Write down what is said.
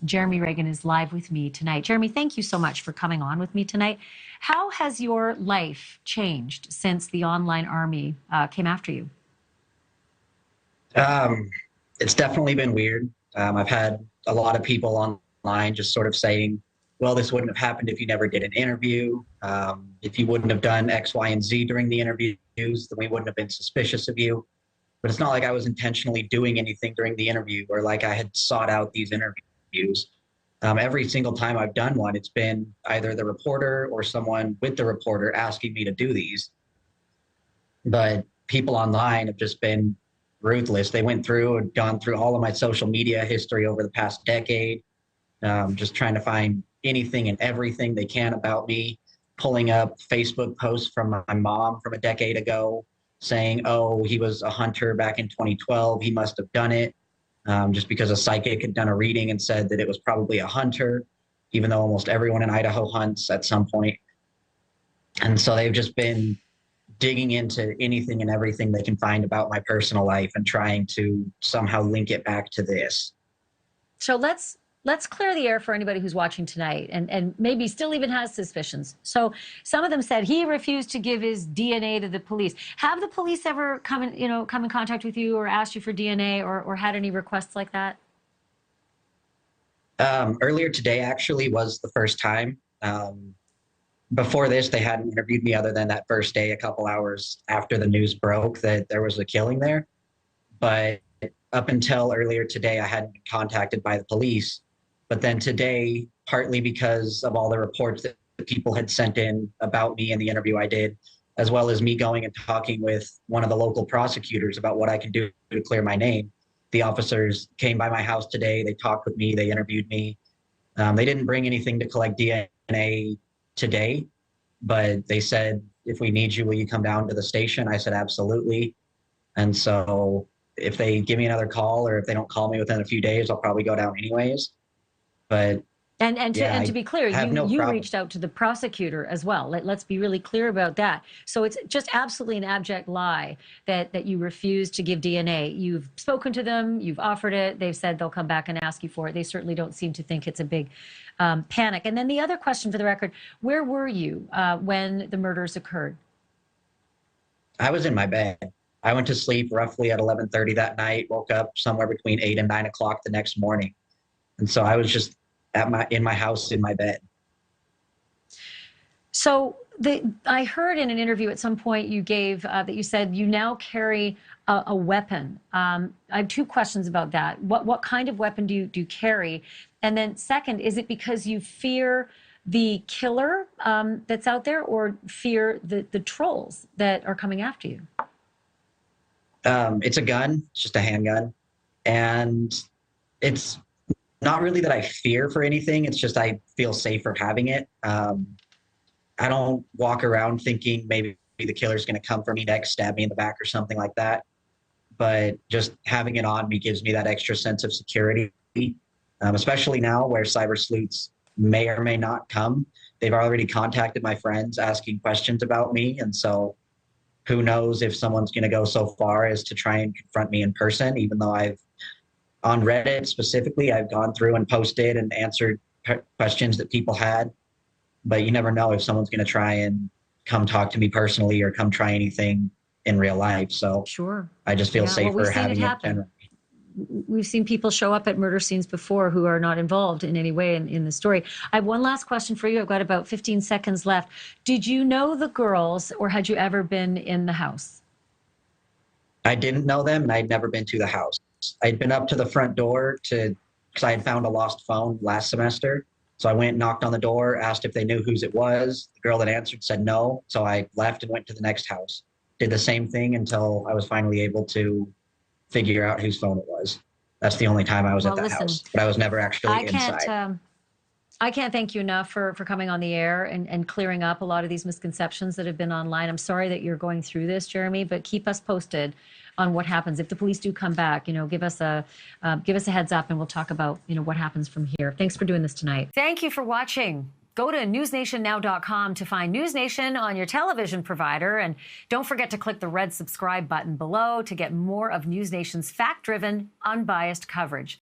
Jeremy Reagan is live with me tonight. Jeremy, thank you so much for coming on with me tonight. How has your life changed since the online army came after you? It's definitely been weird. I've had a lot of people online just sort of saying, well, this wouldn't have happened if you never did an interview. If you wouldn't have done X, Y, and Z during the interviews, then we wouldn't have been suspicious of you. But it's not like I was intentionally doing anything during the interview or like I had sought out these interviews. Every single time I've done one, it's been either the reporter or someone with the reporter asking me to do these. But people online have just been ruthless. They went through and gone through all of my social media history over the past decade, just trying to find anything and everything they can about me, pulling up Facebook posts from my mom from a decade ago saying, oh, he was a hunter back in 2012. He must have done it just because a psychic had done a reading and said that it was probably a hunter, even though almost everyone in Idaho hunts at some point. And so they've just been digging into anything and everything they can find about my personal life and trying to somehow link it back to this. So let's clear the air for anybody who's watching tonight and maybe still even has suspicions. So some of them said he refused to give his DNA to the police. Have the police ever come in contact with you or asked you for DNA or had any requests like that? Earlier today actually was the first time. Before this, they hadn't interviewed me other than that first day, a couple hours after the news broke that there was a killing there. But up until earlier today, I hadn't been contacted by the police. But then today, partly because of all the reports that people had sent in about me and the interview I did, as well as me going and talking with one of the local prosecutors about what I can do to clear my name, the officers came by my house today. They talked with me. They interviewed me. They didn't bring anything to collect DNA today, but they said, if we need you, will you come down to the station? I said, absolutely. And so if they give me another call or if they don't call me within a few days, I'll probably go down anyways. But to be clear, you problem. reached out to the prosecutor as well. Let's be really clear about that. So it's just absolutely an abject lie that you refused to give DNA. You've spoken to them, you've offered it. They've said they'll come back and ask you for it. They certainly don't seem to think it's a big panic. And then the other question for the record, where were you when the murders occurred? I was in my bed. I went to sleep roughly at 11:30 that night, woke up somewhere between 8 and 9 o'clock the next morning. And so I was just in my house, in my bed. So I heard in an interview at some point you gave that you said you now carry a weapon. I have two questions about that. What kind of weapon do you carry? And then second, is it because you fear the killer that's out there or fear the trolls that are coming after you? It's a gun. It's just a handgun. And it's not really that I fear for anything. It's just I feel safer having it. I don't walk around thinking maybe the killer's going to come for me next, stab me in the back or something like that. But just having it on me gives me that extra sense of security, especially now where cyber sleuths may or may not come. They've already contacted my friends asking questions about me. And so who knows if someone's going to go so far as to try and confront me in person, even though on Reddit specifically, I've gone through and posted and answered questions that people had, but you never know if someone's going to try and come talk to me personally or come try anything in real life. So sure, I just feel safer having it generally. We've seen people show up at murder scenes before who are not involved in any way in the story. I have one last question for you. I've got about 15 seconds left. Did you know the girls or had you ever been in the house? I didn't know them and I'd never been to the house. I'd been up to the front door because I had found a lost phone last semester. So I went, knocked on the door, asked if they knew whose it was. The girl that answered said no. So I left and went to the next house. Did the same thing until I was finally able to figure out whose phone it was. That's the only time I was at that house, but I was never actually inside. I can't thank you enough for coming on the air and clearing up a lot of these misconceptions that have been online. I'm sorry that you're going through this, Jeremy, but keep us posted on what happens. If the police do come back, give us a heads up and we'll talk about, what happens from here. Thanks for doing this tonight. Thank you for watching. Go to newsnationnow.com to find NewsNation on your television provider. And don't forget to click the red subscribe button below to get more of NewsNation's fact-driven, unbiased coverage.